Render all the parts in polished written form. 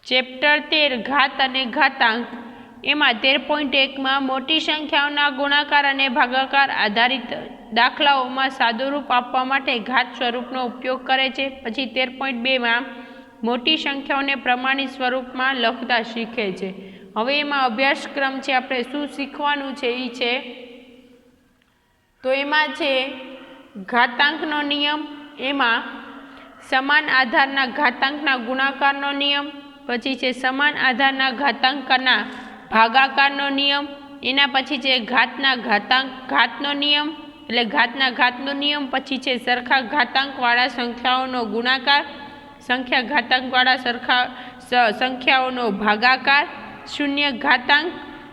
Chapter 13 ઘાત અને ઘાતાંક એમાં 13.1 માં મોટી સંખ્યાઓના ગુણાકાર અને ભાગાકાર આધારિત દાખલાઓમાં સાદુરૂપ આપવા માટે ઘાત સ્વરૂપનો ઉપયોગ કરે છે। પછી 13.2 માં મોટી સંખ્યાઓને પ્રમાણિત સ્વરૂપમાં લખતા શીખે છે। હવે એમાં અભ્યાસક્રમ છે, આપણે શું શીખવાનું છે એ છે તો એમાં છે ઘાતાંકનો નિયમ, એમાં સમાન આધારના ઘાતાંકના ગુણાકારનો નિયમ, પછી છે સમાન આધારના ઘાતાંકના ભાગાકારનો નિયમ, એના પછી છે ઘાતના ઘાતનો નિયમ એટલે ઘાતના ઘાતનો નિયમ, પછી છે સરખા ઘાતાંકવાળા સંખ્યાઓનો ગુણાકાર, સંખ્યા ઘાતાંકવાળા સરખા સંખ્યાઓનો ભાગાકાર, શૂન્ય ઘાતાંક,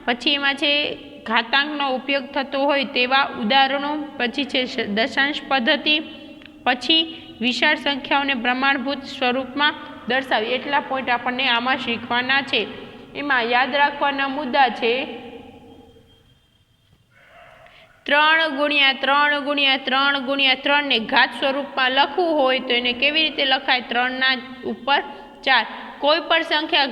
પછી એમાં છે ઘાતાંકનો ઉપયોગ થતો હોય તેવા ઉદાહરણો, પછી છે દશાંશ પદ્ધતિ, પછી વિશાળ સંખ્યાઓને પ્રમાણભૂત સ્વરૂપમાં દર્શાવી। એટલા પોઈન્ટ આપણને આમાં શીખવાના છે। એમાં યાદ રાખવાના મુદ્દા છે 3 ગુણ્યા 3 ગુણ્યા 3 ગુણ્યા 3 ને ઘાત સ્વરૂપમાં લખવું હોય તો એને કેવી રીતે લખાય? 3 ના ઉપર 4। કોઈ પણ સંખ્યા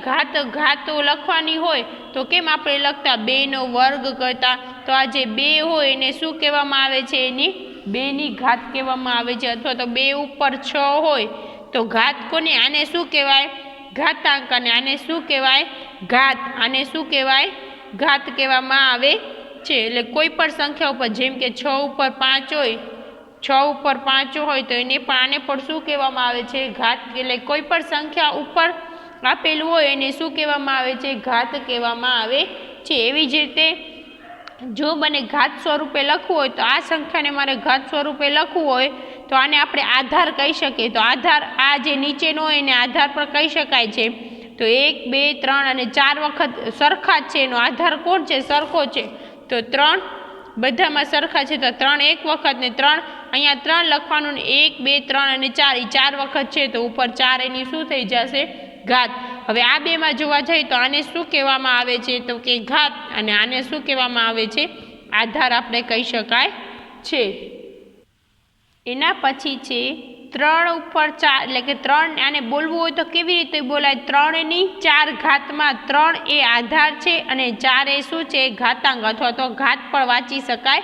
ઘાતો લખવાની હોય તો કેમ આપણે લખતા 2 નો વર્ગ કરતા? તો આ જે 2 હોય એને શું કહેવામાં આવે છે? એની 2 ની ઘાત કહેવામાં આવે છે। અથવા તો 2 ઉપર 6 હોય તો ઘાત કોને? આને શું કહેવાય? ઘાતાંક। અને આને શું કહેવાય? ઘાત। આને શું કહેવાય? ઘાત કહેવામાં આવે છે। એટલે કોઈ પણ સંખ્યા ઉપર, જેમ કે 6 ઉપર 5 હોય, 6 ઉપર 5 હોય તો એને પણ આને પણ શું કહેવામાં આવે છે? ઘાત। એટલે કોઈ પણ સંખ્યા ઉપર આપેલું હોય એને શું કહેવામાં આવે છે? ઘાત કહેવામાં આવે છે। એવી જ રીતે જો મને ઘાત સ્વરૂપે લખવું હોય તો આ સંખ્યાને મારે ઘાત સ્વરૂપે લખવું હોય તો આને આપણે આધાર કહી શકીએ। તો આધાર આ જે નીચેનો હોય એને આધાર પણ કહી શકાય છે। તો 1 2 3 અને 4 વખત સરખા જ છે, એનો આધાર કોણ છે? સરખો છે। તો 3 બધામાં સરખા છે તો 3 એક વખત ને 3 અહીંયા 3 લખવાનું ને 1 2 3 અને 4 એ 4 વખત છે તો ઉપર 4 એની શું થઈ જશે? ઘાત। હવે આ બેમાં જોવા જઈએ તો આને શું કહેવામાં આવે છે? તો કે ઘાત। અને આને શું કહેવામાં આવે છે? આધાર આપણે કહી શકાય છે। એના પછી છે 3 ઉપર 4 એટલે કે 3 આને બોલવું હોય તો કેવી રીતે બોલાય? 3 ની 4 ઘાતમાં 3 એ આધાર છે અને 4 એ શું છે? ઘાતાંક અથવા તો ઘાત પણ વાંચી શકાય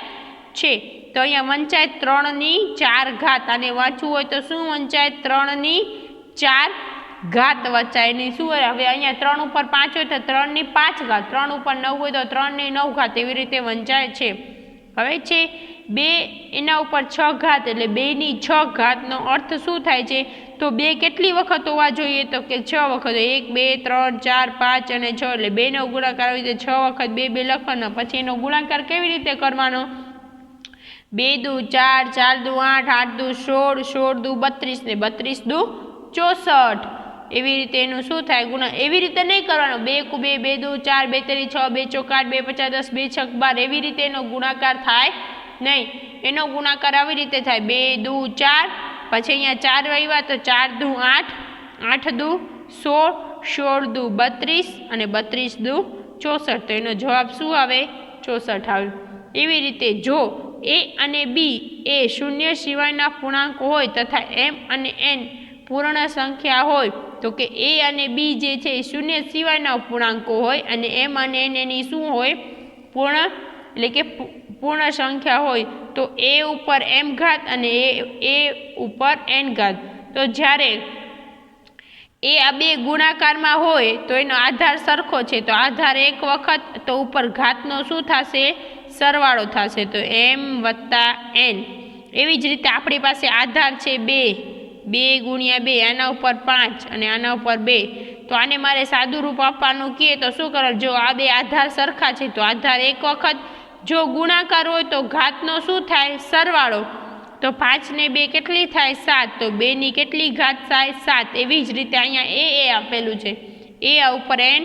છે। તો અહીંયા વંચાય 3 ની 4 ઘાત, આને વાંચવું હોય તો શું વંચાય? 3 ની 4 ઘાત વચાય ની શું હોય? હવે અહીંયા 3 ઉપર 5 હોય તો 3 ની 5 ઘાત, 3 ઉપર 9 હોય તો 3 ની 9 ઘાત, એવી રીતે વંચાય છે। હવે છે 2 એના ઉપર 6 ઘાત એટલે 2 ની 6 ઘાતનો અર્થ શું થાય છે? તો 2 કેટલી વખત હોવા જોઈએ? તો કે 6 વખત। 1 2 3 4 5 અને 6 એટલે 2 નો ગુણાકાર આવી રીતે 6 વખત 2 2 લખવાનો। પછી એનો ગુણાકાર કેવી રીતે કરવાનો? 2 દુ 4, 4 દુ 8, 8 દુ 16, 16 દુ 32 ને 32 દુ 64, એવી રીતે એનું શું થાય? ગુણા। એવી રીતે નહીં કરવાનો 2 કુ 2, 2 દુ 4, 2 તેરી 6, 2 ચોક 8, 2 પચાસ 10, 2 છક 12, એવી રીતે એનો ગુણાકાર થાય નહીં। એનો ગુણાકાર આવી રીતે થાય 2 દુ 4, પછી અહીંયા 4 આવ્યા તો 4 દુ 8, 8 દુ 16, 16 દુ 32 અને 32 દુ 64, તો એનો જવાબ શું આવે? 64 આવે। એવી રીતે જો a અને b એ શૂન્ય સિવાયના પૂર્ણાંકો હોય તથા m અને n પૂર્ણ સંખ્યા હોય તો કે a અને b જે છે એ શૂન્ય સિવાયના પૂર્ણાંકો હોય અને m અને n એની શું હોય? પૂર્ણ એટલે કે પૂર્ણ સંખ્યા હોય। તો a ઉપર m ઘાત અને a ઉપર n ઘાત। તો જ્યારે એ આ બે ગુણાકારમાં હોય તો એનો આધાર સરખો છે, તો આધાર એક વખત તો ઉપર ઘાતનો શું થશે? સરવાળો થશે, તો m વત્તા n। એવી જ રીતે આપણી પાસે આધાર છે 2 ગુણ્યા 2, આના ઉપર 5 અને આના ઉપર 2, તો આને મારે સાદું રૂપ આપવાનું કહે તો શું કરવાનું? જો આ બે આધાર સરખા છે તો આધાર એક વખત, જો ગુણાકાર હોય તો ઘાતનો શું થાય? સરવાળો। તો 5 ને 2 કેટલી થાય? 7, તો 2 ની કેટલી ઘાત થાય? 7। એવી જ રીતે અહીંયા એ આપેલું છે, એ ઉપર n,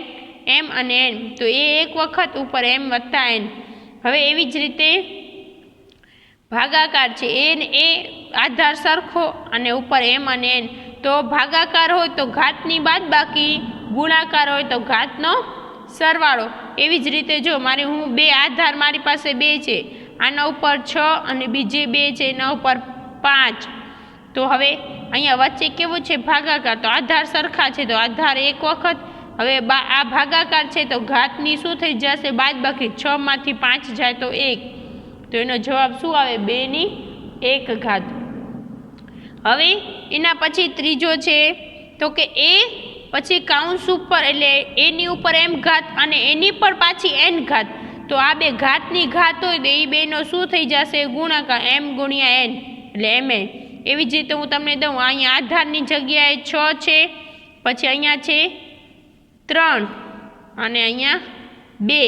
m અને n, તો એ એક વખત ઉપર m વત્તા n। હવે એવી જ રીતે ભાગાકાર છે, એ આધાર સરખો અને ઉપર m અને n, તો ભાગાકાર હોય તો ઘાતની બાદબાકી, ગુણાકાર હોય તો ઘાતનો સરવાળો। એવી જ રીતે જો હું 2 આધાર મારી પાસે 2 છે, આના ઉપર 6 અને બીજે 2 છે એના ઉપર 5, તો હવે અહીંયા વચ્ચે કેવું છે? ભાગાકાર। તો આધાર સરખા છે તો આધાર એક વખત, હવે આ ભાગાકાર છે તો ઘાતની શું થઈ જશે બાદબાકી 6 માંથી 5 જાય તો 1 તો એનો જવાબ શું આવે 2 ઘાત। હવે એના પછી ત્રીજો છે તો કે એ પછી કાઉન્સ ઉપર એટલે એની ઉપર m ઘાત અને એની પર પાછી n ઘાત તો આ બે ઘાતની ઘાત હોય તો એ બેનો શું થઈ જશે ગુણાકાર m ગુણ્યા n એટલે mn। એવી જ રીતે હું તમને દઉં અહીંયા આધારની જગ્યાએ 6 છે પછી અહીંયા છે 3 અને અહીંયા 2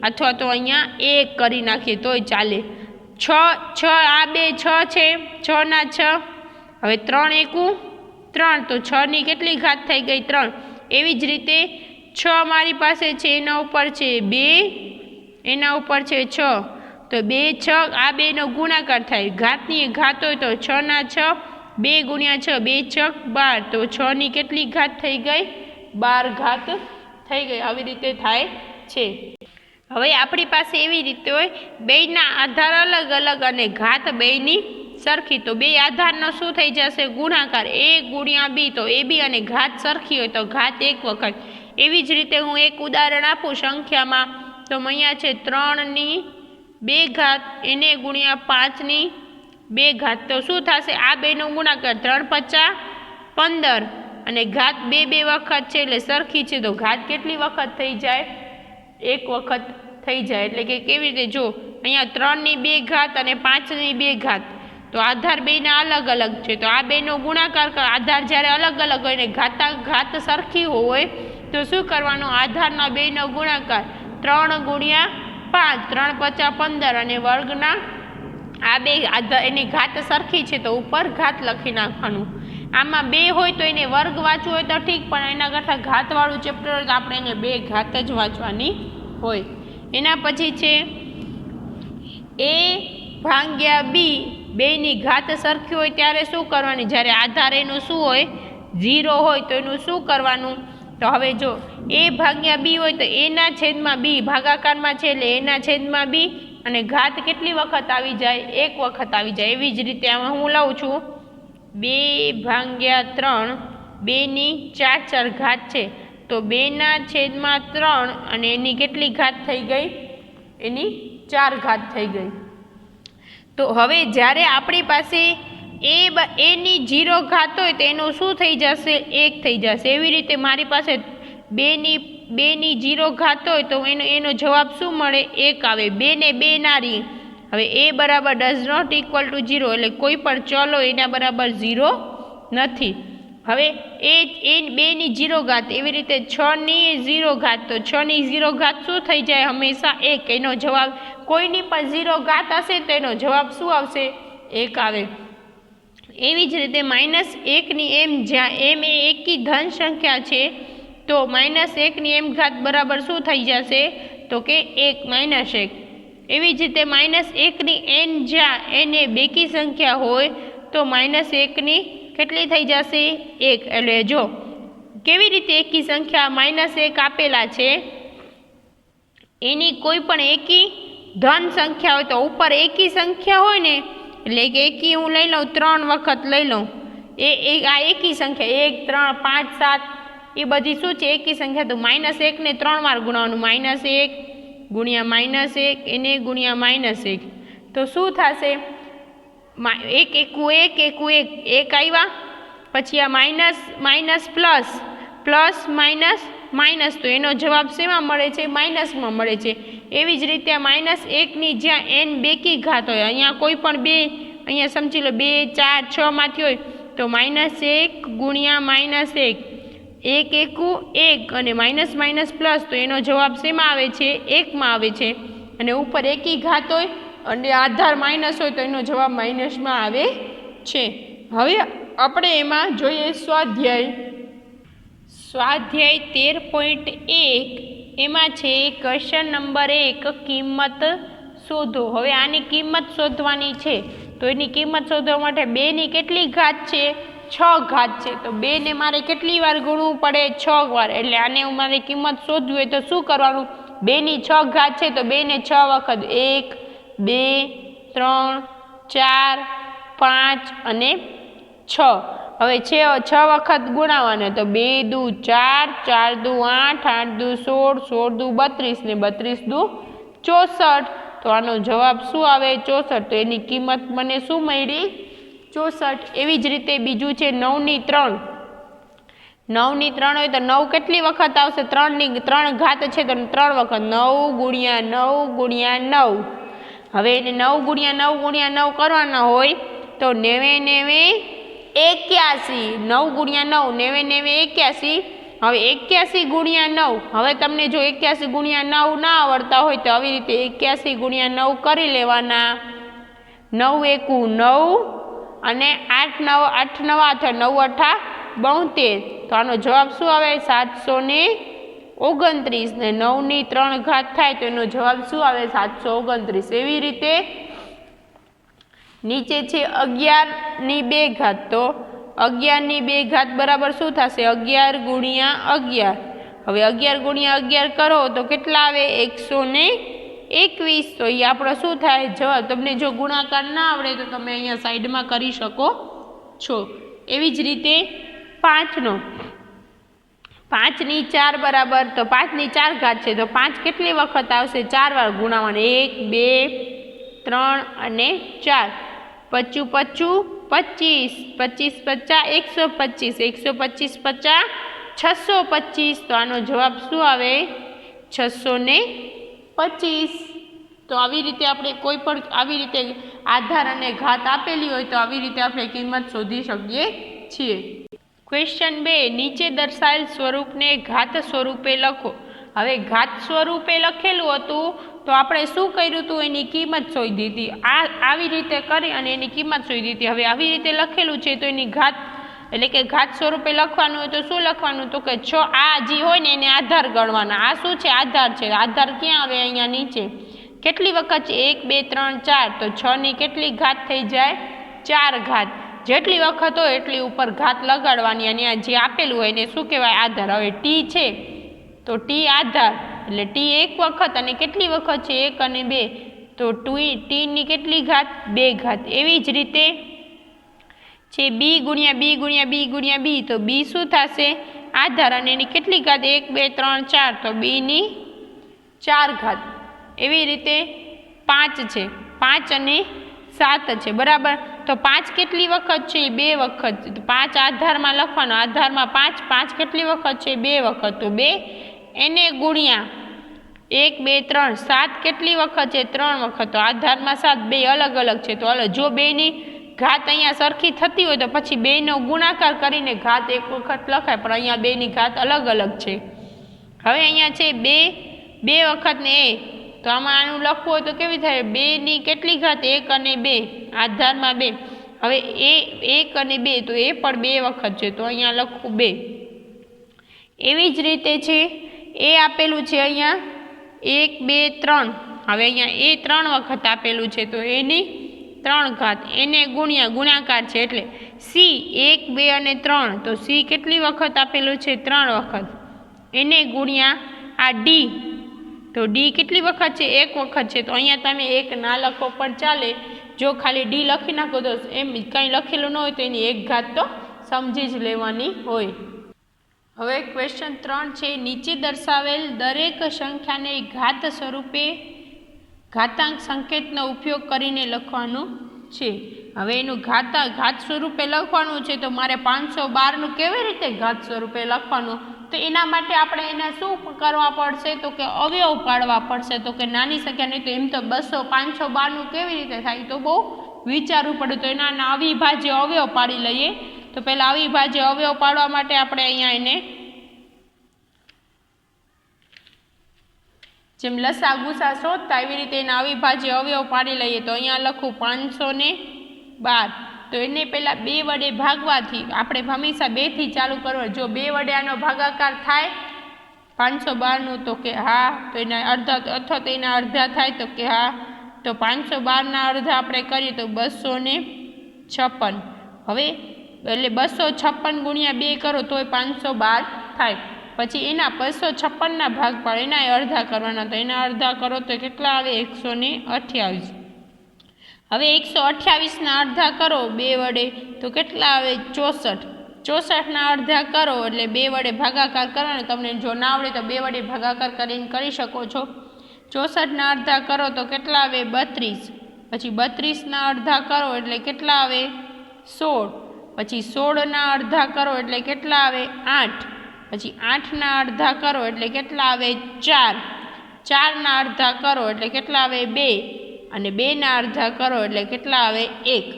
અથવા તો અહીંયા 1 કરી નાખીએ તોય ચાલે। 6 આ બે 6 છે 6 ના 6 હવે 3 એકુ 3 તો 6 ની કેટલી ઘાત થઈ ગઈ 3। એવી જ રીતે 6 મારી પાસે છે એના ઉપર છે 2 એના ઉપર છે 6 તો 2 6 આ બેનો ગુણાકાર થાય ઘાતની ઘાત હોય તો 6 ના 6 2 ગુણ્યા 6 2 6 12 તો 6 ની કેટલી ઘાત થઈ ગઈ 12 ઘાત થઈ ગઈ। આવી રીતે થાય છે। હવે આપણી પાસે એવી રીતે હોય બેયના આધાર અલગ અલગ અને ઘાત બેયની સરખી તો બે આધારનો શું થઈ જશે ગુણાકાર a ગુણ્યા b તો ab અને ઘાત સરખી હોય તો ઘાત 1 વખત। એવી જ રીતે હું એક ઉદાહરણ આપું સંખ્યામાં તો અહીંયા છે 3 ની 2 ઘાત એને ગુણ્યા 5 ની 2 ઘાત તો શું થશે આ બેનો ગુણાકાર 3 5 15 અને ઘાત 2 વખત છે એટલે સરખી છે તો ઘાત કેટલી વખત થઈ જાય 1 વખત થઈ જાય। એટલે કે કેવી રીતે જો અહીંયા 3 ની 2 ઘાત અને 5 ની 2 ઘાત તો આધાર બેના અલગ અલગ છે તો આ બેનો ગુણાકાર આધાર જ્યારે અલગ અલગ હોય ને ઘાત સરખી હોય તો શું કરવાનું આધારના બેનો ગુણાકાર 3 ગુણ્યા 5 3 5 15 અને વર્ગના આ બે આધાર એની ઘાત સરખી છે તો ઉપર ઘાત લખી નાખવાનું। આમાં 2 હોય તો એને વર્ગ વાંચવું હોય તો ઠીક પણ એના કરતાં ઘાતવાળું ચેપ્ટર હોય તો આપણે એને 2 ઘાત જ વાંચવાની હોય। એના પછી છે a ભાગ્યા b બેની ઘાત સરખી હોય ત્યારે શું કરવાની જ્યારે આધાર એનું શું હોય 0 હોય તો એનું શું કરવાનું તો હવે જો a ભાગ્યા b હોય તો a ના છેદમાં b ભાગાકારમાં છે એટલે a ના છેદમાં b અને ઘાત કેટલી વખત આવી જાય 1 વખત આવી જાય। એવી જ રીતે આમાં હું લઉં છું 2 ભાગ્યા 3 2 ની 4 ઘાત છે તો 2 ના છેદમાં 3 અને એની કેટલી ઘાત થઈ ગઈ એની 4 ઘાત થઈ ગઈ। તો હવે જ્યારે આપણી પાસે a ની 0 ઘાત હોય તો એનું શું થઈ જશે 1 થઈ જશે। એવી રીતે મારી પાસે 2 ની 0 ઘાત હોય તો એનો જવાબ શું મળે 1 આવે। 2 ને 2 ના રહી હવે a બરાબર ડઝ નોટ ઇક્વલ ટુ 0 એટલે કોઈ પણ ચલો એના બરાબર 0 નથી। હવે એ 2 ની 0 ઘાત એવી રીતે 6 ની 0 ઘાત તો 6 ની 0 ઘાત શું થઈ જાય હંમેશા 1 એનો જવાબ કોઈની પણ 0 ઘાત હશે તો એનો જવાબ શું આવશે 1 આવે। એવી જ રીતે -1 ની m જ્યાં m એ એકી ધન સંખ્યા છે તો -1 ની m ઘાત બરાબર શું થઈ જશે તો કે 1 -1। એવી જ રીતે -1 ની n જ્યાં n એ બેકી સંખ્યા હોય તો -1 ની કેટલી થઈ જશે 1। એટલે જો કેવી રીતે એકી સંખ્યા -1 આપેલા છે એની કોઈ પણ એકી ધન સંખ્યા હોય તો ઉપર એકી સંખ્યા હોય ને એટલે કે એકી હું લઈ લઉં 3 વખત લઈ લઉં આ એકી સંખ્યા 1 3 5 7 એ બધી શું છે એકી સંખ્યા તો -1 ને 3 વાર ગુણાવવાનું -1 ગુણ્યા -1 એને ગુણ્યા -1 તો શું થશે 1 એકુ 1 એકુ 1 આવ્યા પછી આ માઇનસ પ્લસ માઇનસ તો એનો જવાબ શેમાં મળે છે માઇનસમાં મળે છે। એવી જ રીતે આ -1 ની જ્યાં n બેકી ઘાત હોય અહીંયા કોઈ પણ બે અહીંયા સમજી લો 2 4 6 માંથી હોય તો -1 ગુણ્યા -1 1 એકુ 1 અને માઇનસ પ્લસ તો એનો જવાબ શેમાં આવે છે 1 માં આવે છે અને ઉપર એકી ઘાત હોય અને આધાર માઇનસ હોય તો એનો જવાબ માઇનસમાં આવે છે। હવે આપણે એમાં જોઈએ સ્વાધ્યાય 13.1 એમાં છે ક્વેશ્ચન નંબર 1 કિંમત શોધો। હવે આની કિંમત શોધવાની છે તો એની કિંમત શોધવા માટે 2 ની કેટલી ઘાત છે 6 ઘાત છે તો 2 ને મારે કેટલી વાર ગુણવું પડે 6 વાર એટલે આને મારે કિંમત શોધવી હોય તો શું કરવાનું 2 ની 6 ઘાત છે તો 2 ને 6 વખત 1 2 3 4 5 અને 6 હવે 6 વખત ગુણાવાના તો 2 દુ 4, 4 દુ 8, 8 દુ 16, 16 દુ 32 ને 32 દુ 64. તો આનો જવાબ શું આવે? 64. તો એની કિંમત મને શું મળી? 64. એવી જ રીતે બીજું છે 9 ની 3. 9 ની 3 હોય તો 9 કેટલી વખત આવશે? 3 ની 3 ઘાત છે તો 3 વખત. 9 ગુણ્યા 9 ગુણ્યા 9. હવે એને 9 ગુણ્યા 9 ગુણ્યા 9 કરવાના હોય તો 9 81. 9 ગુણ્યા 9 81. હવે 81 ગુણ્યા 9. હવે તમને જો 81 ગુણ્યા 9 ના આવડતા હોય તો આવી રીતે 81 ગુણ્યા 9 કરી લેવાના. 9 એકુ 9 અને 8 9 9 8 72. તો આનો જવાબ શું આવે? 729. ને 9 ની 3 ઘાત થાય તો એનો જવાબ શું આવે? 729. એવી રીતે નીચે છે 11 ની 2 ઘાત. તો 11 ની 2 ઘાત બરાબર શું થશે? 11 ગુણ્યા 11. હવે 11 ગુણ્યા 11 કરો તો કેટલા આવે? 121. તો એ આપણો શું થાય? જવાબ. તમને જો ગુણાકાર ના આવડે તો તમે અહીંયા સાઈડમાં કરી શકો છો. એવી જ રીતે 5 ની 4 બરાબર. તો 5 ની 4 ઘાત છે તો 5 કેટલી વખત આવશે? 4 વાર ગુણાવાના. 1 2 3 અને 4. 55 25 25 50 125 125 50 625. તો આનો જવાબ શું આવે? 625. તો આવી રીતે આપણે કોઈ પણ આવી રીતે આધાર અને ઘાત આપેલી હોય તો આવી રીતે આપણે કિંમત શોધી શકીએ છીએ. ક્વેશ્ચન 2. નીચે દર્શાવેલ સ્વરૂપને ઘાત સ્વરૂપે લખો. હવે ઘાત સ્વરૂપે લખેલું હતું તો આપણે શું કર્યું હતું? એની કિંમત શોધી હતી. આવી રીતે કરી અને એની કિંમત શોધી હતી. હવે આવી રીતે લખેલું છે તો એની ઘાત એટલે કે ઘાત સ્વરૂપે લખવાનું હોય તો શું લખવાનું? તો કે 6 આ જે હોય ને એને આધાર ગણવાના. આ શું છે? આધાર છે. આધાર ક્યાં આવે? અહીંયા નીચે. કેટલી વખત છે? 1 2 3 4. તો 6 ની કેટલી ઘાત થઈ જાય? 4 ઘાત. જેટલી વખત હોય એટલી ઉપર ઘાત લગાડવાની અને આ જે આપેલું હોય એને શું કહેવાય? આધાર. હવે ટી છે તો ટી આધાર એટલે ટી 1 વખત અને કેટલી વખત છે? 1 અને 2. તો ટી ની કેટલી ઘાત? 2 ઘાત. એવી જ રીતે છે બી ગુણ્યા બી ગુણ્યા બી ગુણ્યા બી. તો બી શું થશે? આધાર અને એની કેટલી ઘાત? 1 2 3 4. તો બી ની 4 ઘાત. એવી રીતે 5 છે. 5 અને 7 છે બરાબર. તો 5 કેટલી વખત છે? 2 વખત. તો 5 આધારમાં લખવાનો. આધારમાં 5. 5 કેટલી વખત છે? 2 વખત. તો 2 એને ગુણ્યા 1 2 3. 7 કેટલી વખત છે? 3 વખત. તો આધારમાં 7. 2 અલગ અલગ છે તો જો 2 ની ઘાત અહીંયા સરખી થતી હોય તો પછી 2 નો ગુણાકાર કરીને ઘાત 1 વખત લખાય, પણ અહીંયા 2 ની ઘાત અલગ અલગ છે. હવે અહીંયા છે 2 વખત ને એ. તો આમાં આનું લખવું હોય તો કેવી થાય? 2 ની કેટલી ઘાત? 1 અને 2. આધારમાં 2. હવે એ 1 અને 2 તો એ પણ 2 વખત છે તો અહીંયા લખવું 2. એવી જ રીતે છે એ આપેલું છે અહીંયા 1 2 3. હવે અહીંયા એ 3 વખત આપેલું છે તો એની 3 ઘાત. એને ગુણાકાર છે એટલે સી 1 2 અને 3. તો સી કેટલી વખત આપેલું છે? 3 વખત. એને ગુણ્યા આ ડી. તો ડી કેટલી વખત છે? 1 વખત છે. તો અહીંયા તમે 1 ના લખો પણ ચાલે. જો ખાલી ડી લખી નાખો તો એમ કંઈ લખેલું ન હોય તો એની 1 ઘાત તો સમજી જ લેવાની હોય. હવે ક્વેશ્ચન 3 છે. નીચે દર્શાવેલ દરેક સંખ્યાને ઘાત સ્વરૂપે ઘાતાંક સંકેતનો ઉપયોગ કરીને લખવાનું છે. હવે એનું ઘાત સ્વરૂપે લખવાનું છે તો મારે 512નું કેવી રીતે ઘાત સ્વરૂપે લખવાનું? તો એના માટે આપણે એને શું કરવા પડશે? તો કે અવયવ પાડવા પડશે. તો કે નાની સંખ્યા નહીં તો એમ તો 512નું કેવી રીતે થાય? તો બહુ વિચારવું પડે. તો એના અવિભાજ્ય અવયવ પાડી લઈએ. તો પહેલાં અવિભાજ્ય અવયવ પાડવા માટે આપણે અહીંયા એને જેમ લસા ગુસા શોધતા એવી રીતે એના અવિભાજ્ય અવયવ પાડી લઈએ. તો અહીંયા લખું 512. તો એને પહેલાં 2 વડે ભાગવાથી આપણે હંમેશા 2 થી ચાલુ કરવાનું. જો 2 વડે આનો ભાગાકાર થાય 512નું તો કે હા. તો એના અડધા અથવા તો એના અડધા થાય તો કે હા. તો 512ના અડધા આપણે કરીએ તો 256. હવે એટલે 256 ગુણ્યા 2 કરો તોય 512 થાય. પછી એના 256ના ભાગ પાડે એના અડધા કરવાના. તો એના અડધા કરો તો કેટલા આવે? 128. હવે 128ના અડધા કરો 2 વડે તો કેટલા આવે? 64. 64 અડધા કરો એટલે 2 વડે ભાગાકાર કરવાનો। તમને જો ના આવડે તો 2 વડે ભાગાકાર કરીને કરી શકો છો। 64 અડધા કરો તો કેટલા આવે 32। પછી 32 અડધા કરો એટલે કેટલા આવે 16। પછી 16 અડધા કરો એટલે કેટલા આવે 8। પછી 8 અડધા કરો એટલે કેટલા આવે 4। 4 અડધા કરો એટલે કેટલા આવે 2 અને 2 અડધા કરો એટલે કેટલા આવે 1।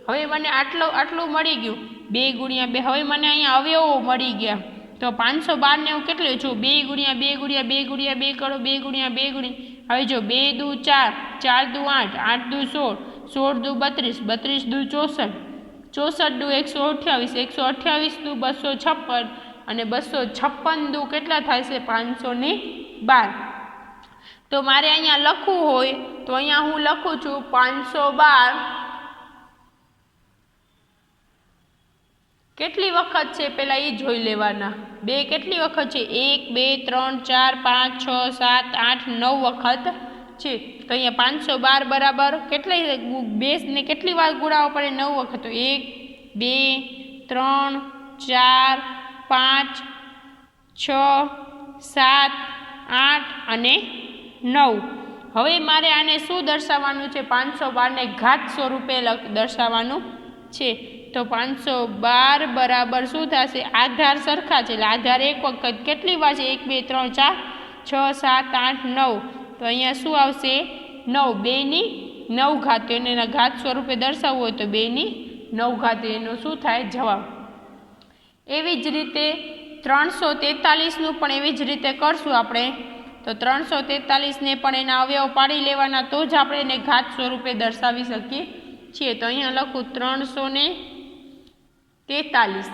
હવે મને આટલું મળી ગયું 2 ગુણ્યા 2। હવે મને અહીંયા અવયવો મળી ગયા તો 512 ને હું કેટલું છું 2 ગુણ્યા 2 ગુણ્યા 2 ગુણ્યા 2 કરો 2 ગુણ્યા 2 ગુણ્યા હવે જો 2 દુ 4 4 દુ 8 8 દુ 16 16 દુ 32 32 દુ 64 64 દુ 128 128 દુ 256 અને 256 દુ કેટલા થાય છે 512। તો મારે અહીંયા લખવું હોય તો અહીંયા હું લખું છું 512 કેટલી વખત છે પહેલાં એ જોઈ લેવાના। 2 કેટલી વખત છે 1 2 3 4 5 6 7 8 9 વખત છે। તો અહીંયા 512 બરાબર કેટલી બેઝને કેટલી વાર ગુણાવવો પડે 9 વખત। તો 1 2 3 4 5 6 7 8 અને 9। હવે મારે આને શું દર્શાવવાનું છે 512 ને ઘાત સ્વરૂપે દર્શાવવાનું છે। તો 512 બરાબર શું થશે આધાર સરખા છે એટલે આધાર એક વખત કેટલી વાર છે 1 2 3 4 6 7 8 9। તો અહીંયા શું આવશે 9 2 ની 9 ઘાત। એને એના ઘાત સ્વરૂપે દર્શાવવું હોય તો 2 ની 9 ઘાત એનો શું થાય જવાબ। એવી જ રીતે 343નું પણ એવી જ રીતે કરશું આપણે। તો 343 ને પણ એના અવયવ પાડી લેવાના તો જ આપણે એને ઘાત સ્વરૂપે દર્શાવી શકીએ છીએ। તો અહીંયા લખું 343।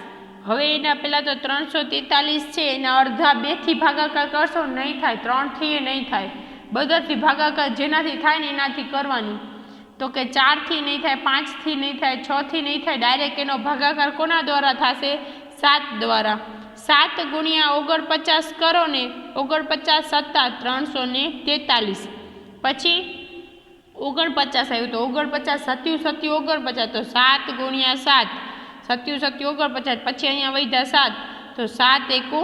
હવે એના પહેલાં તો 343 છે એના અડધા 2 થી ભાગાકાર કરશો નહીં થાય 3 થી નહીં થાય બધાથી ભાગાકાર જેનાથી થાય ને એનાથી કરવાની। તો કે 4 થી નહીં થાય 5 થી નહીં થાય 6 થી નહીં થાય ડાયરેક્ટ એનો ભાગાકાર કોના દ્વારા થશે 7 દ્વારા। 7 ગુણ્યા 49 કરો ને 49 સત્તા 343 પછી 49 આવ્યું તો 49 સત્યુ 49 તો 7 ગુણ્યા 7 સત્યુ 49 પછી અહીંયા વધ્યા 7 તો 7 એકુ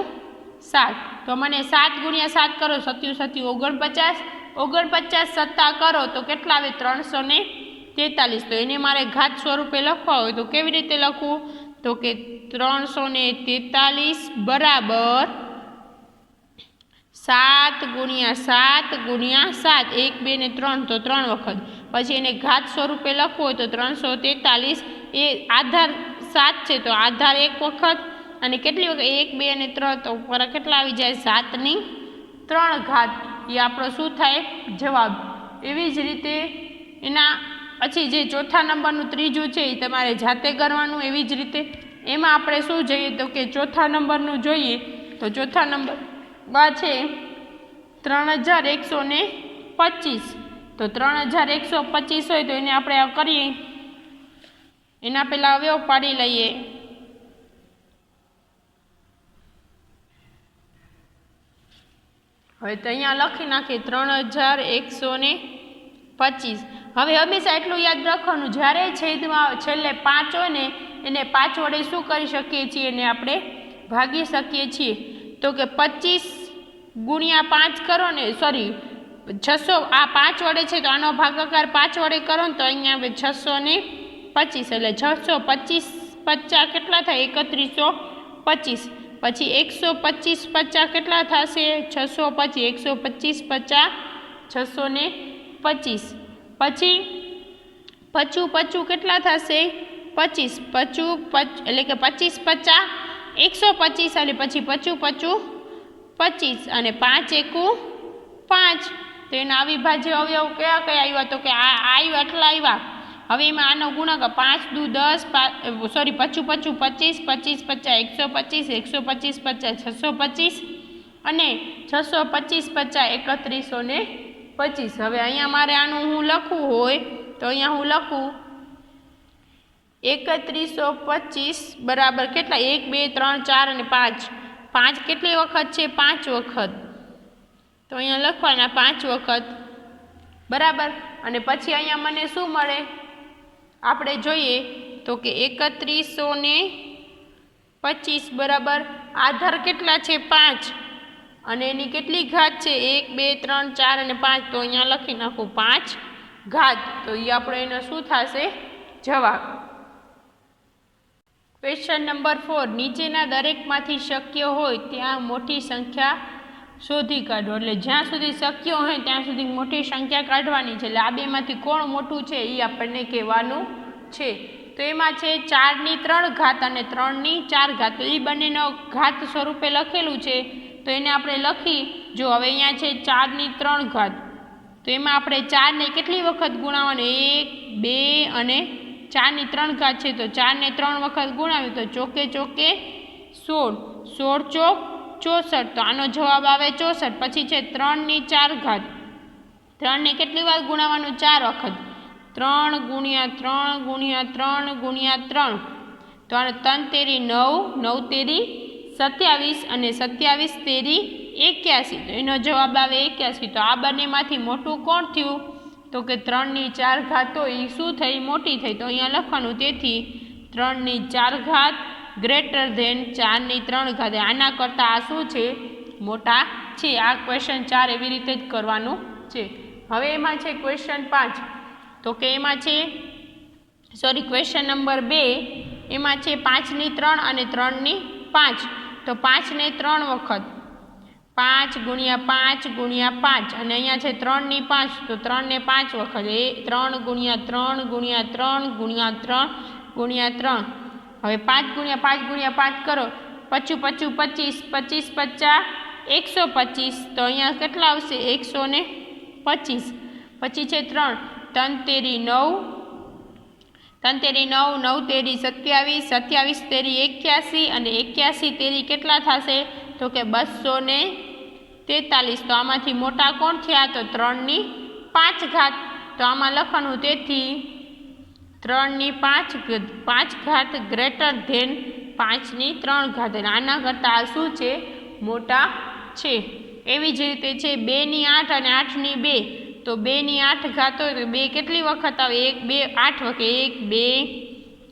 7। તો મને 7 ગુણ્યા 7 કરો સત્યુ 49 49 સત્તા કરો તો કેટલા આવે 343। તો એને મારે ઘાત સ્વરૂપે લખવા હોય તો કેવી રીતે લખવું તો કે 343 બરાબર 7 ગુણ્યા 7 ગુણ્યા 7 1 2 ને 3 તો 3 વખત। પછી એને ઘાત સ્વરૂપે લખવું હોય તો 343 એ આધાર 7 છે તો આધાર 1 વખત અને કેટલી વખત 1 2 અને 3 તો ઉપર કેટલા આવી જાય 7 ની 3 ઘાત। એ આપણો શું થાય જવાબ। એવી જ રીતે એના પછી જે ચોથા નંબરનું ત્રીજું છે એ તમારે જાતે કરવાનું। એવી જ રીતે એમાં આપણે શું જોઈએ તો કે ચોથા નંબરનું જોઈએ તો ચોથા નંબરમાં છે 3125। તો 3125 હોય તો એને આપણે કરીએ એના પહેલાં અવયવ પાડી લઈએ। હવે તો અહીંયા લખી નાખીએ 3125। હવે હંમેશા એટલું યાદ રાખવાનું જ્યારે છેદમાં છેલ્લે 5 હોય ને એને 5 વડે શું કરી શકીએ છીએ એને આપણે ભાગી શકીએ છીએ। તો કે 25 ગુણ્યા 5 કરો ને સોરી 600 આ 5 વડે છે તો આનો ભાગાકાર 5 વડે કરો ને તો અહીંયા આવે 625 એટલે 625 50 કેટલા થાય 3125 પછી 125 50 કેટલા થશે 625 125 50 625 પછી 55 કેટલા થશે 25 55 એટલે કે 25 50 125 એટલે પછી 55 25 અને 5 એકુ 5 તો એના અવિભાજ્ય અવયવ કયા કયા આવ્યા તો કે આ આવ્યા એટલા આવ્યા। હવે એમાં આનો ગુણાકાર 5 દુ 10 સોરી 55 25 25 50 125 125 50 625 અને 625 50 3125। હવે અહીંયા મારે આનું હું લખવું હોય તો અહીંયા હું લખું 3125 બરાબર કેટલા 1 2 3 4 અને 5 5 કેટલી વખત છે 5 વખત। તો અહીંયા લખવાના 5 વખત બરાબર। અને પછી અહીંયા મને શું મળે આપણે જોઈએ તો કે 3125 25 बराबर आधार केटला छे 5 અને એની કેટલી ઘાત છે 1 2 3 4 અને 5 તો અહીંયા લખી નાખો 5 ઘાત તો એ આપણે એનો શું થશે જવાબ। ક્વેશ્ચન નંબર 4 નીચેના દરેકમાંથી શક્ય હોય ત્યાં મોટી સંખ્યા શોધી કાઢો। એટલે જ્યાં સુધી શક્ય હોય ત્યાં સુધી મોટી સંખ્યા કાઢવાની છે। એટલે આ બેમાંથી કોણ મોટું છે એ આપણને કહેવાનું છે। તો એમાં છે 4 ની 3 ઘાત અને 3 ની 4 ઘાત તો એ બંનેનો ઘાત સ્વરૂપે લખેલું છે તો એને આપણે લખી જો હવે અહીંયા છે 4 ની 3 ઘાત તો એમાં આપણે 4 ને કેટલી વખત ગુણાવવાનું 1 2 અને 4 ની 3 ઘાત છે તો 4 ને 3 વખત ગુણાવ્યું તો ચોકે ચોકે 16 16 ચોક 64 તો આનો જવાબ આવે 64। પછી છે 3 ની 4 ઘાત 3 ને કેટલી વાર ગુણાવવાનું 4 વખત 3 ગુણ્યા 3 ગુણ્યા 3 ગુણ્યા 3 તો આનો 3 તેરી 9 9 તેરી 27 અને 27 તેરી 81 તો એનો જવાબ આવે 81। તો આ બંનેમાંથી મોટું કોણ થયું તો કે 3 ની 4 ઘાત તો એ શું થઈ મોટી થઈ તો અહીંયા લખવાનું તેથી 3 ની 4 ઘાત ગ્રેટર ધેન 4 ની 3 ઘાત આના કરતાં આ શું છે મોટા છે। આ ક્વેશ્ચન 4 એવી રીતે જ કરવાનું છે। હવે એમાં છે ક્વેશ્ચન 5 તો કે એમાં છે ક્વેશ્ચન નંબર 2 એમાં છે 5 ની 3 અને 3 ની 5 તો 5 ને 3 વખત 5 ગુણ્યા 5 ગુણ્યા 5 અને અહીંયા છે 3 ની 5 તો 3 ને 5 વખત એ 3 ગુણ્યા 3 ગુણ્યા 3 ગુણ્યા 3 ગુણ્યા 3 હવે 5 ગુણ્યા 5 ગુણ્યા 5 કરો 25 25 25 50 125 તો અહીંયા કેટલા આવશે 125 પછી છે 3 3 તેરી 9 3 તેરી 9 9 તેરી 27 27 તેરી 81 અને 81 તેરી કેટલા થશે તો કે 243 તો આમાંથી મોટા કોણ થયા તો 3 ની 5 ઘાત તો આમાં લખવાનું તેથી 3 ની 5 ઘાત ગ્રેટર ધેન 5 ની 3 ઘાત આના કરતાં આ શું છે મોટા છે। એવી જ રીતે છે 2 ની 8 અને 8 ની 2 તો 2 ની 8 ઘાત હોય તો 2 કેટલી વખત આવે 1 2 8 વખત 1 2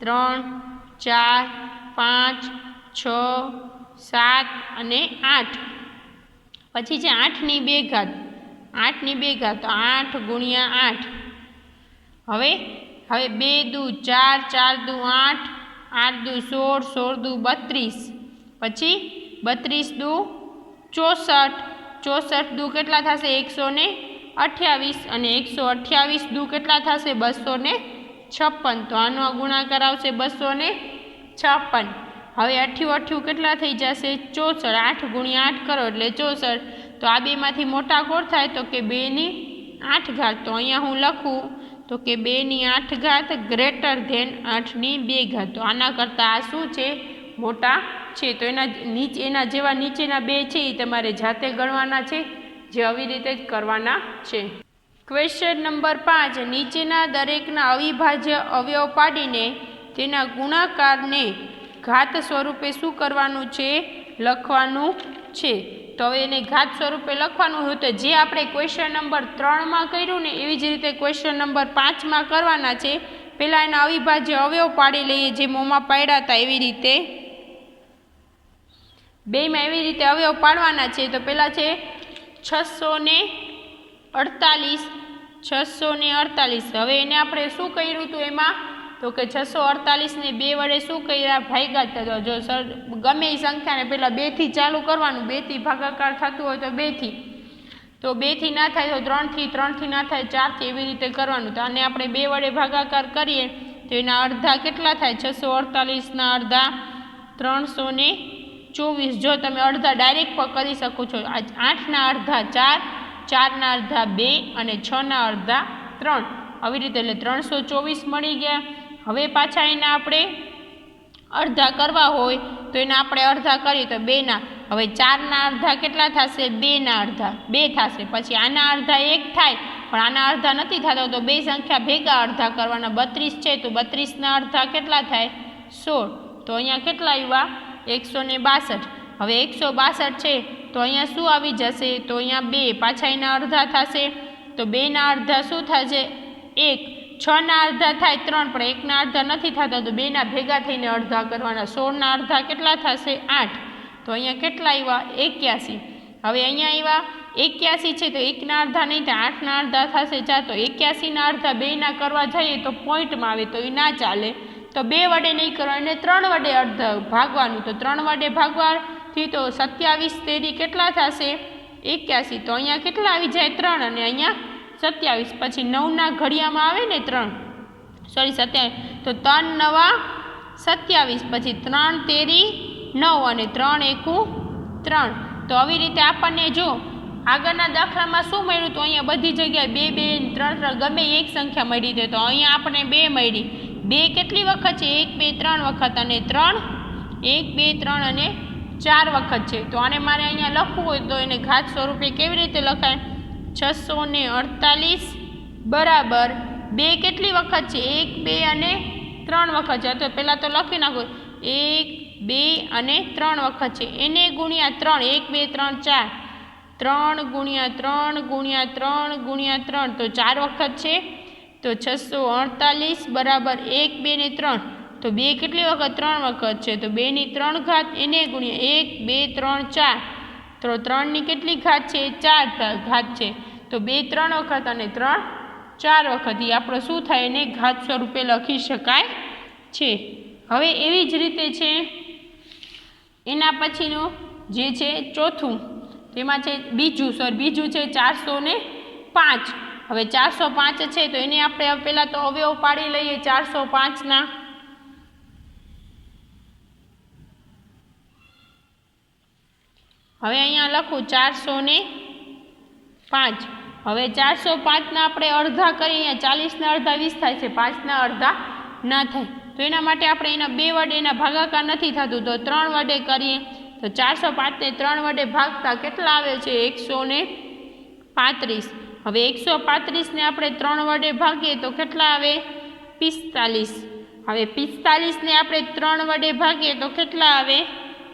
3 4 5 6 7 અને 8 પછી છે 8 ની 2 ઘાત 8 ની 2 ઘાત તો 8 ગુણ્યા 8 હવે 2 દુ 4 4 દુ 8 8 દુ 16 16 દુ 32 પછી 32 દુ 64 64 દુ કેટલા થશે 128 અને 128 દુ કેટલા થશે 256 તો આનો ગુણાકાર આવશે 256। હવે 88 કેટલા થઈ જશે 64 8 ગુણ્યા 8 કરો એટલે 64 તો આ બેમાંથી મોટા કોણ થાય તો કે 2 ની 8 ઘાત તો અહીંયા હું લખું તો કે 2 ની 8 ઘાત ગ્રેટર ધેન 8 ની 2 ઘાત તો આના કરતાં આ શું છે મોટા છે। તો એના જેવા નીચેના બે છે એ તમારે જાતે ગણવાના છે જે આવી રીતે જ કરવાના છે। ક્વેશ્ચન નંબર 5 નીચેના દરેકના અવિભાજ્ય અવયવ પાડીને તેના ગુણાકારને ઘાત સ્વરૂપે શું કરવાનું છે લખવાનું છે। તો હવે એને ઘાત સ્વરૂપે લખવાનું હોય તો જે આપણે ક્વેશ્ચન નંબર 3 કર્યું ને એવી જ રીતે ક્વેશ્ચન નંબર 5 કરવાના છે। પહેલાં એના અવિભાજ્ય અવયવ પાડી લઈએ જે મોંમાં પાડ્યા હતા એવી રીતે બેમાં એવી રીતે અવયવ પાડવાના છે। તો પહેલાં છે 648 હવે એને આપણે શું કર્યું હતું એમાં તો કે 648 ને 2 વડે શું કર્યા ભાગ્યા તો જો સર ગમે એ સંખ્યાને પહેલાં 2 થી ચાલુ કરવાનું 2 થી ભાગાકાર થતું હોય તો 2 થી તો 2 થી ના થાય તો 3 થી 3 થી ના થાય 4 થી એવી રીતે કરવાનું તો આને આપણે 2 વડે ભાગાકાર કરીએ તો એના અડધા કેટલા થાય 648 ના અડધા 324 જો તમે અડધા ડાયરેક્ટ પણ કરી શકો છો 8 ના અડધા 4 4 ના અડધા 2 અને 6 ના અડધા 3 આવી રીતે એટલે 324 મળી ગયા। હવે પાછા એના આપણે અડધા કરવા હોય તો એના આપણે અડધા કરીએ તો 2 ના હવે 4 ના અડધા કેટલા થશે 2 ના અડધા 2 થશે પછી આના અડધા 1 થાય પણ આના અડધા નથી થતા તો બે સંખ્યા ભેગા અડધા કરવાના 32 છે તો 32 ના અડધા કેટલા થાય 16 તો અહીંયા કેટલા આવ્યા 162 હવે 162 છે તો અહીંયા શું આવી જશે તો અહીંયા 2 પાછા એના અડધા થશે તો 2 ના અડધા શું થશે 1 6ના અડધા થાય 3, પણ 1ના અડધા નથી થતા, તો 2ના ભેગા થઈને અડધા કરવાના. 16ના અડધા કેટલા થશે? 8. તો અહીંયા કેટલા આવ્યા? 81. હવે અહીંયા આવ્યા 81 છે, તો 1ના અડધા નહીં થાય, 8ના અડધા થશે 4. તો 81ના અડધા 2ના કરવા જઈએ તો પોઈન્ટમાં આવે, તો એ ના ચાલે. તો 2 વડે નહીં કરવાનું, એને 3 વડે અડધા ભાગવાનું. તો 3 વડે ભાગવાથી તો 27 તેરી કેટલા થશે? 81. તો અહીંયા કેટલા આવી જાય? 3, અને અહીંયા 27. પછી 9ના ઘડિયામાં આવે ને 3, સોરી 27. તો 3 નવા 27, પછી 3 તેરી 9 અને 3 એકું 3. તો આવી રીતે આપણને જો આગળના દાખલામાં શું મળ્યું? તો અહીંયા બધી જગ્યાએ 2 2 3 3 ગમે એક સંખ્યા મળી છે. તો અહીંયા આપણે 2 મળી. 2 કેટલી વખત છે? 1 2 3 વખત, અને 3 1 2 3 અને 4 વખત છે. તો આને મારે અહીંયા લખવું હોય તો એને ઘાત સ્વરૂપે કેવી રીતે લખાય? 648 બરાબર 2 કેટલી વખત છે? 1 2 અને 3 વખત છે. તો પહેલાં તો લખી નાખો 1 2 અને 3 વખત છે. એને ગુણ્યા 3, 1 2 3 4, 3 ગુણ્યા 3 ગુણ્યા 3 ગુણ્યા 3, તો 4 વખત છે. તો 648 બરાબર 1 2 ને 3. તો 2 કેટલી વખત? 3 વખત છે. તો 2ની 3 ઘાત, એને ગુણ્યા 1 2 3 4. તો 3ની કેટલી ઘાત છે? 4 ઘાત છે. તો 2 3 વખત અને 3 4 વખત. એ આપણે શું થાય? એને ઘાત સ્વરૂપે લખી શકાય છે. હવે એવી જ રીતે છે એના પછીનું જે છે ચોથું, તેમાં છે બીજું છે 405. હવે 405 છે, તો એને આપણે પહેલાં તો અવયવ પાડી લઈએ 405ના. હવે અહીંયા લખું 405. હવે 405ના આપણે અડધા કરીએ, અહીંયા 40ના અડધા 20 થાય છે, 5ના અડધા ના થાય. તો એના માટે આપણે એના 2 વડે એના ભાગાકાર નથી થતું, તો 3 વડે કરીએ. તો 405ને 3 વડે ભાગતા કેટલા આવે છે? 135. હવે 135ને આપણે 3 વડે ભાગીએ તો કેટલા આવે? 45. હવે 45ને આપણે 3 વડે ભાગીએ તો કેટલા આવે?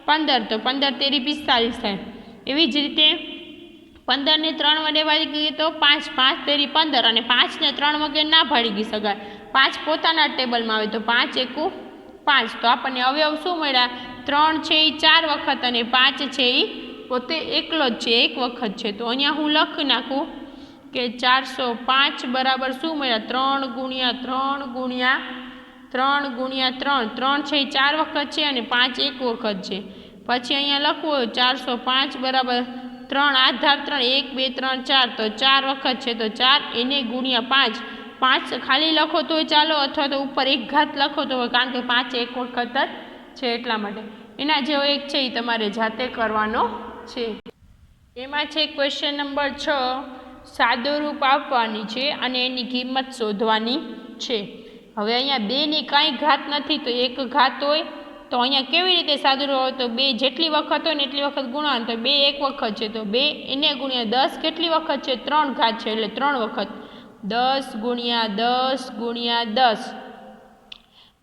15. તો 15 તેરી 45 થાય. એવી જ રીતે 15ને 3 વડે ભાગીએ તો 5, 5 તેરી 15, અને 5ને 3 વગર ના ભાગી શકાય. 5 પોતાના ટેબલમાં આવે, તો 5 એકું 5. તો આપણને અવયવ શું મળ્યા? 3 છે એ 4 વખત, અને 5 છે એ પોતે એકલો જ છે, 1 વખત છે. તો અહીંયા હું લખી નાખું કે 405 બરાબર શું મળ્યા? 3 ગુણ્યા 3 ગુણ્યા 3 ગુણ્યા 3. 3 છે એ 4 વખત છે, અને 5 1 વખત છે. પછી અહીંયા લખવું હોય 405 બરાબર 3 આધાર 3 1 2 3 4, તો 4 વખત છે. તો 4 એને ગુણ્યા 5. 5 ખાલી લખો તોય ચાલો, અથવા તો ઉપર 1 ઘાત લખો તો, કારણ કે 5 1 વખત જ છે એટલા માટે. એના જેવો એક છે એ તમારે જાતે કરવાનો છે. એમાં છે ક્વેશ્ચન નંબર 6, સાદુરૂપ આપવાની છે અને એની કિંમત શોધવાની છે. હવે અહીંયા 2ની કાંઈ ઘાત નથી, તો 1 ઘાત હોય. તો અહીંયા કેવી રીતે સાદુરૂપ હોય? તો 2 જેટલી વખત હોય ને એટલી વખત ગુણવાનું. તો 2 1 વખત છે, તો 2 એને ગુણ્યા 10 કેટલી વખત છે? 3 ઘાત છે, એટલે 3 વખત. 10 ગુણ્યા 10 ગુણ્યા 10.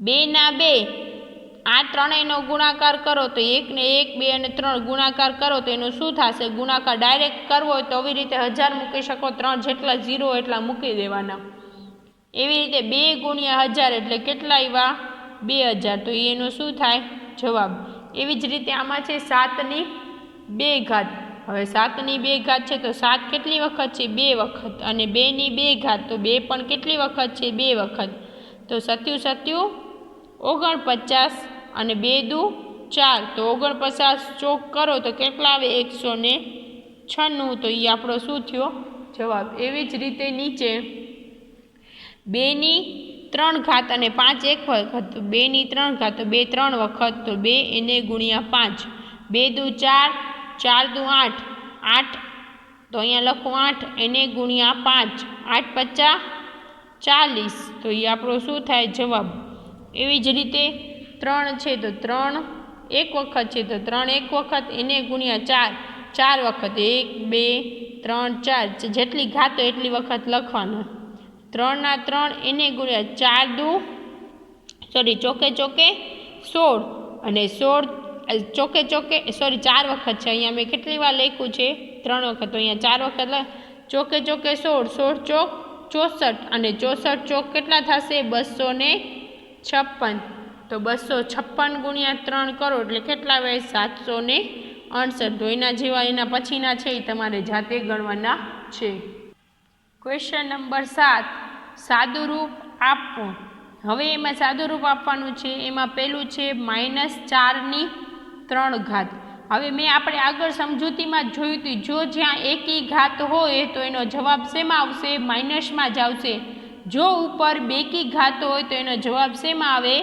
2ના 2, આ ત્રણેયનો ગુણાકાર કરો તો 1 ને 1 2 અને 3 ગુણાકાર કરો તો એનું શું થશે? ગુણાકાર ડાયરેક્ટ કરવો હોય તો આવી રીતે 1000 મૂકી શકો, 3 જેટલા 0 એટલા મૂકી દેવાના. એવી રીતે 2 ગુણ્યા 1000 એટલે કેટલા આવ્યા? 2000. તો એનું શું થાય? જવાબ. એવી જ રીતે આમાં છે 7ની 2 ઘાત. હવે 7ની 2 ઘાત છે, તો 7 કેટલી વખત છે? 2 વખત. અને 2ની 2 ઘાત, તો 2 પણ કેટલી વખત છે? 2 વખત. તો 7 7 49, અને 2 દુ 4, તો 49 ચોક કરો તો કેટલા આવે? 196. તો એ આપણો શું થયો? જવાબ. એવી જ રીતે નીચે 2ની 3 ઘાત અને 5 1 વખત. તો 2ની 3 ઘાત, તો 2 3 વખત. તો 2 એને ગુણ્યા 5. 2 દુ 4, 4 દુ 8, 8. તો અહીંયા લખું 8, એને ગુણ્યા 5. 8 50 40. તો એ આપણો શું થાય? જવાબ. એવી જ રીતે 3 છે, તો 3 1 વખત છે, તો 3 1 વખત. એને ગુણ્યા 4, 4 વખત. 1 2 3 4, જેટલી ઘાત હોય એટલી વખત લખવાના. 3ના 3, એને ગુણ્યા 4 દુ ચોકે ચોકે 16, અને 16 ચોકે ચોકે 4 વખત છે. અહીંયા મેં કેટલી વાર લખ્યું છે? 3 વખત. તો અહીંયા 4 વખત ચોકે ચોકે 16, 16 ચોક 64 અને 64 ચોક કેટલા થશે 256 તો 256 ગુણ્યા 3 કરો એટલે કેટલા આવે 768 તો એના જેવા એના પછીના છે એ તમારે જાતે ગણવાના છે। ક્વેશ્ચન નંબર 7 સાદુરૂપ આપો। હવે એમાં સાદુરૂપ આપવાનું છે। એમાં પહેલું છે -4/3। હવે મેં આપણે આગળ સમજૂતીમાં જોયું હતું જો જ્યાં એકી ઘાત હોય તો એનો જવાબ શેમાં આવશે માઇનસમાં જ આવશે। જો ઉપર બેકી ઘાત હોય તો એનો જવાબ શેમાં આવે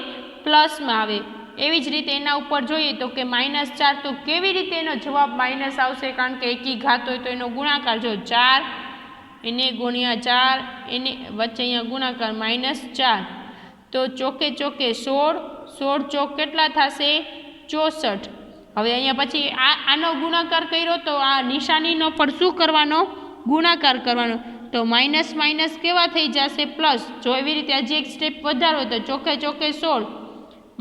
પ્લસમાં આવે। એવી જ રીતે એના ઉપર જોઈએ તો કે -4 તો કેવી રીતે એનો જવાબ માઇનસ આવશે કારણ કે એકી ઘાત હોય તો એનો ગુણાકાર જો 4 એને ગુણ્યા 4 એને વચ્ચે અહીંયા ગુણાકાર -4 તો ચોકે ચોકે 16 ચોક કેટલા થશે 64। હવે અહીંયા પછી આનો ગુણાકાર કર્યો તો આ નિશાનીનો પણ શું કરવાનો ગુણાકાર કરવાનો તો માઇનસ માઇનસ કેવા થઈ જશે પ્લસ। જો એવી રીતે હજી એક સ્ટેપ વધારો તો ચોકે ચોકે 16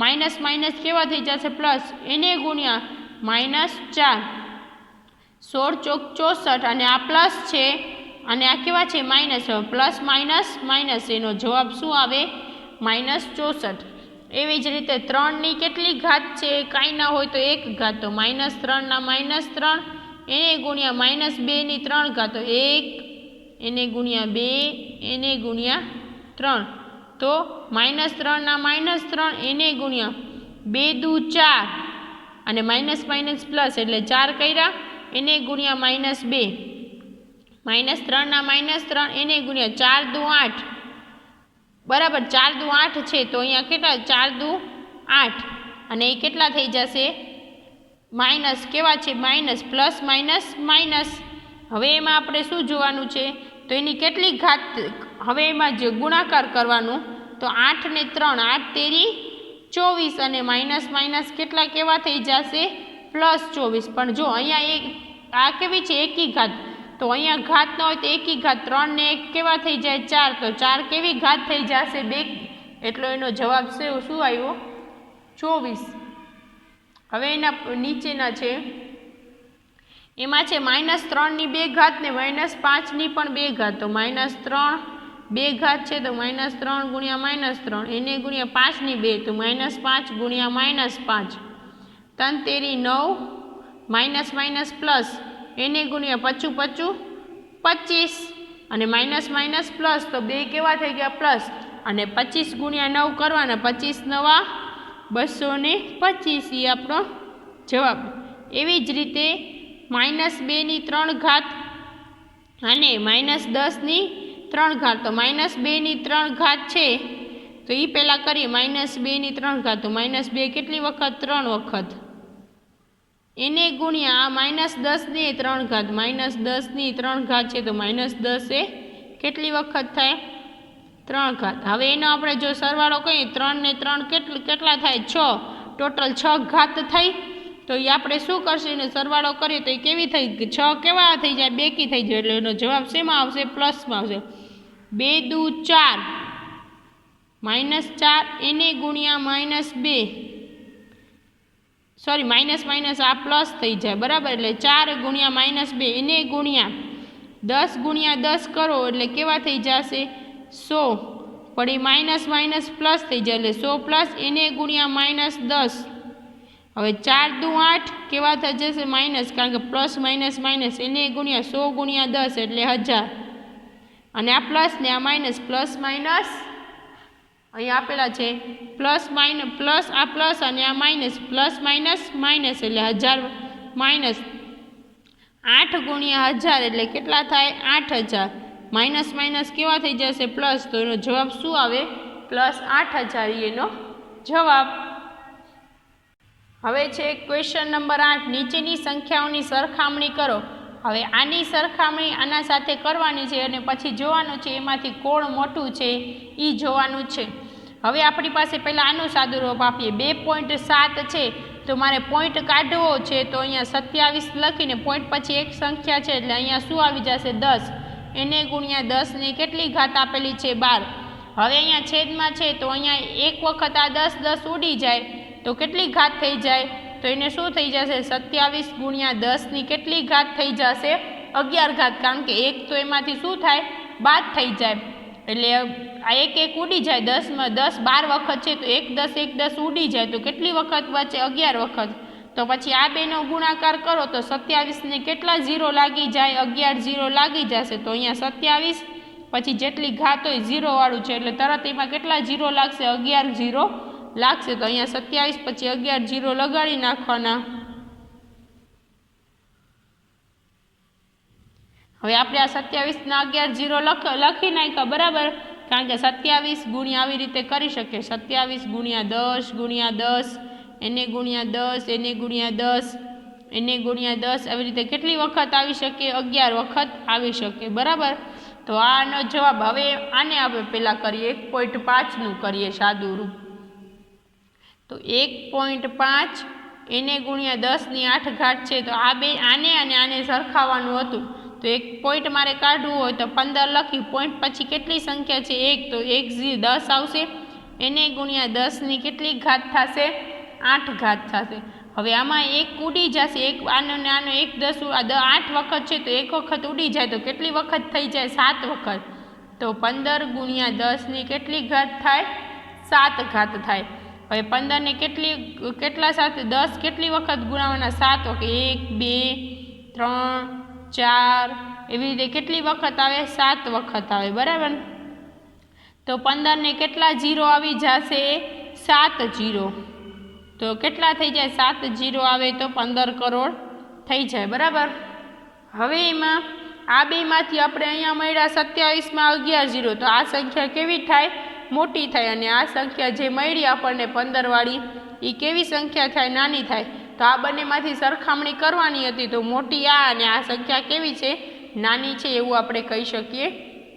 માઇનસ માઇનસ કેવા થઈ જશે પ્લસ એને ગુણ્યા -4 16 ચોક 64 અને આ પ્લસ છે અને આ કેવા છે માઇનસ પ્લસ માઇનસ માઇનસ એનો જવાબ શું આવે -64। એવી જ રીતે 3ની કેટલી ઘાત છે કાંઈ ના હોય તો એક ઘાત તો -3 ના -3 એને ગુણ્યા -2ની 3 ઘાત તો 1 એને ગુણ્યા 2 એને ગુણ્યા 3 તો -3 ના -3 એને ગુણ્યા 2 દુ 4 અને માઇનસ માઇનસ પ્લસ એટલે 4 કર્યા એને ગુણ્યા -2 -3 ના -3 એને ગુણ્યા 4 દુ 8 બરાબર 4 દુ 8 છે તો અહીંયા કેટલા 4 દુ 8 અને એ કેટલા થઈ જશે માઇનસ કેવા છે માઇનસ પ્લસ માઇનસ માઇનસ। હવે એમાં આપણે શું જોવાનું છે તો એની કેટલી ઘાત હવે એમાં જે ગુણાકાર કરવાનું તો 8 ને 3 8 તેરી 24 અને માઇનસ માઇનસ કેટલા કેવા થઈ જશે +24 પણ જો અહીંયા આ કેવી છે એકી ઘાત તો અહીંયા ઘાત ન હોય તો એકી ઘાત 3 ને 1 કેવા થઈ જાય 4 તો 4 કેવી ઘાત થઈ જશે 2 એટલો એનો જવાબ છે શું આવ્યો 24। હવે એના નીચેના છે એમાં છે -3ની 2 ઘાત ને -5ની પણ 2 ઘાત તો -3 2 ઘાત છે તો -3 ગુણ્યા -3 એને ગુણ્યા 5ની 2 તો -5 ગુણ્યા -5 3 તેરી 9 માઇનસ માઇનસ પ્લસ એને ગુણ્યા 5 25 અને માઇનસ માઇનસ પ્લસ તો 2 કેવા થઈ ગયા પ્લસ અને 25 ગુણ્યા 9 કરવાના 25 નવા 225 એ આપણો જવાબ। એવી જ રીતે -2ની 3 ઘાત અને -10ની 3 ઘાત તો -2ની 3 ઘાત છે તો એ પહેલાં કરીએ -2ની 3 ઘાત તો -2 કેટલી વખત 3 વખત એને ગુણ્યા -10ની 3 ઘાત -10ની 3 ઘાત છે તો -10 એ કેટલી વખત થાય 3 ઘાત। હવે એનો આપણે જો સરવાળો કરીએ 3 ને 3 કેટલા થાય 6 ટોટલ 6 ઘાત થઈ તો એ આપણે શું કરશે એને સરવાળો કરીએ તો એ કેવી થઈ 6 કેવા થઈ જાય બેકી થઈ જાય એટલે એનો જવાબ શેમાં આવશે પ્લસમાં આવશે 2 દુ 4 -4 એને ગુણ્યા -2 સોરી માઇનસ માઇનસ આ પ્લસ થઈ જાય બરાબર એટલે 4 ગુણ્યા -2 એને ગુણ્યા 10 ગુણ્યા 10 કરો એટલે કેવા થઈ જશે 100 પણ એ માઇનસ માઇનસ પ્લસ થઈ જાય એટલે 100 પ્લસ એને ગુણ્યા -10 હવે 4 દુ 8 કેવા થઈ જશે માઇનસ કારણ કે પ્લસ માઇનસ માઇનસ એને ગુણ્યા 100 ગુણ્યા 10 એટલે 1000 અને આ પ્લસ ને આ માઇનસ પ્લસ માઇનસ અહીંયા આપેલા છે પ્લસ માઇનસ પ્લસ આ પ્લસ અને આ માઇનસ પ્લસ માઇનસ માઇનસ એટલે 1000 માઇનસ 8 ગુણ્યા 1000 એટલે કેટલા થાય 8000 માઇનસ માઇનસ કેવા થઈ જશે પ્લસ તો એનો જવાબ શું આવે +8000 એનો જવાબ। હવે છે ક્વેશ્ચન નંબર 8 નીચેની સંખ્યાઓની સરખામણી કરો। હવે આની સરખામણી આના સાથે કરવાની છે અને પછી જોવાનું છે એમાંથી કોણ મોટું છે એ જોવાનું છે। હવે આપણી પાસે પહેલાં આનું સાદુરૂપ આપીએ 2.7 છે તો મારે પોઈન્ટ કાઢવો છે તો અહીંયા 27 લખીને પોઈન્ટ પછી એક સંખ્યા છે એટલે અહીંયા શું આવી જશે 10 એને ગુણ્યા 10ની કેટલી ઘાત આપેલી છે 12। હવે અહીંયા છેદમાં છે તો અહીંયા એક વખત આ 10 10 ઉડી જાય તો કેટલી ઘાત થઈ જાય તો એને શું થઈ જશે 27 ગુણ્યા 10ની કેટલી ઘાત થઈ જશે 11 ઘાત કારણ કે એક તો એમાંથી શું થાય બાદ થઈ જાય એટલે આ એક એક ઉડી જાય, 10 10 12 વખત છે તો 1 10 ઉડી જાય તો કેટલી વખત બચે? 11 વખત. તો પછી આ બેનો ગુણાકાર કરો તો 27 ને કેટલા 0 લાગી જાય? 11 0 લાગી જશે. તો અહીંયા 27 પછી જેટલી ઘાત હોય 0 વાળું છે એટલે તરત એમાં કેટલા 0 લાગશે? 11 0 લાગશે. તો અહીંયા 27 પછી 11 0 લગાડી નાખવાના. હવે આપણે આ 27 ના 11 0 લખી નાખ્યા, બરાબર? કારણ કે 27 ગુણ્યા આવી રીતે કરી શકીએ, 27 ગુણ્યા 10 ગુણ્યા 10 એને ગુણ્યા 10 એને ગુણ્યા 10 એને ગુણ્યા 10 આવી રીતે કેટલી વખત આવી શકે? 11 વખત આવી શકે, બરાબર? તો આનો જવાબ. હવે આને આપણે પહેલાં કરીએ 1.5નું કરીએ સાદું રૂપ. તો 1.5 એને ગુણ્યા 10 ની 8 ઘાત છે તો આ બે આને અને આને સરખાવવાનું હતું. તો એક પોઈન્ટ મારે કાઢવું હોય તો 15 લખી, પોઈન્ટ પછી કેટલી સંખ્યા છે? 1, તો 1 10 આવશે. એને ગુણ્યા 10 ની કેટલી ઘાત થશે? 8 ઘાત થશે. હવે આમાં એક ઉડી જશે, એક આનો ને આનો 1 10 8 વખત છે તો એક વખત ઉડી જાય તો કેટલી વખત થઈ જાય? 7 વખત. તો 15 ગુણ્યા 10 ની કેટલી ઘાત થાય? 7 ઘાત થાય. હવે 15 ને કેટલા સાથે 10 કેટલી વખત ગુણાવવાના? 7 વખત. 1 2 3 4 એવી રીતે કેટલી વખત આવે? 7 વખત આવે, બરાબર? તો 15 ને કેટલા 0 આવી જશે? 7 0. તો કેટલા થઈ જાય? 7 0 આવે તો 15 કરોડ થઈ જાય, બરાબર? હવે એમાં આ બેમાંથી આપણે અહીંયા મળ્યા 27માં 11 0. તો આ સંખ્યા કેવી થાય? મોટી થાય. અને આ સંખ્યા જે મળી આપણને 15 વાળી એ કેવી સંખ્યા થાય? નાની થાય. તો આ બંનેમાંથી સરખામણી કરવાની હતી તો મોટી આ અને આ સંખ્યા કેવી છે? નાની છે એવું આપણે કહી શકીએ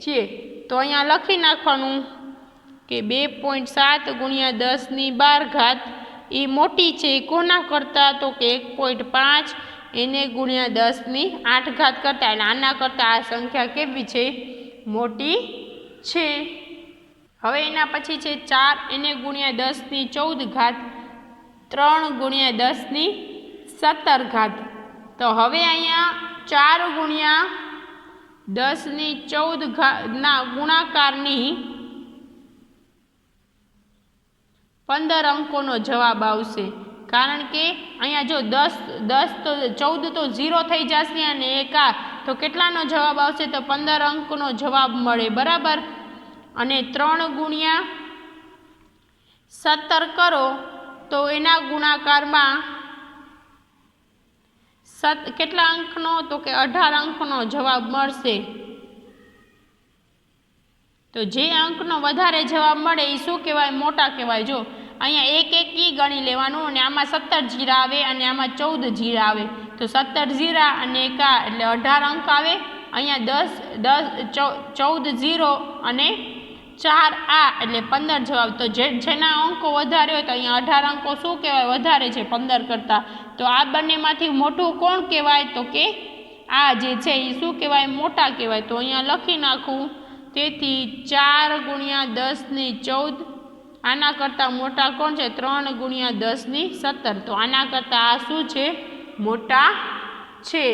છીએ. તો અહીંયા લખી નાખવાનું કે 2.7 ગુણ્યા 10 ની 12 ઘાત એ મોટી છે કોના કરતાં? તો કે 1.5 એને ગુણ્યા 10 ની 8 ઘાત કરતાં. એટલે આના કરતાં આ સંખ્યા કેવી છે? મોટી છે. હવે એના પછી છે 4 એને ગુણ્યા 10 ની 14 ઘાત, 3 ગુણ્યા 10 ની 17 ઘાત. તો હવે અહીંયા 4 ગુણ્યા 10 ની 14 ઘાતના ગુણાકારની 15 અંકોનો જવાબ આવશે. કારણ કે અહીંયા જો 10 તો 14 તો 0 થઈ જશે અને 1 આ તો કેટલાનો જવાબ આવશે? તો 15 અંકનો જવાબ મળે, બરાબર? અને 3 ગુણ્યા 17 કરો તો એના ગુણાકારમાં કેટલા અંકનો? તો કે 18 અંકનો જવાબ મળશે. તો જે અંકનો વધારે જવાબ મળે એ શું કહેવાય? મોટા કહેવાય. જો અહીંયા 1 1 ઈ ગણી લેવાનું અને આમાં 17 જીરા આવે અને આમાં 14 જીરા આવે તો 17 જીરા અને 1 આ એટલે 18 અંક આવે. અહીંયા 14 0 અને 4 આ એટલે 15 જવાબ. તો જેના અંકો વધારે હોય તો અહીંયા 18 અંકો શું કહેવાય? વધારે છે 15 કરતાં. તો આ બંનેમાંથી મોટું કોણ કહેવાય? તો કે આ જે છે એ શું કહેવાય? મોટા કહેવાય. તો અહીંયા લખી નાખું. તેથી 4 ગુણ્યા 10 ની 14 આના કરતાં મોટા કોણ છે? 3 ગુણ્યા 10 ની 17. તો આના કરતાં આ શું છે? મોટા છે.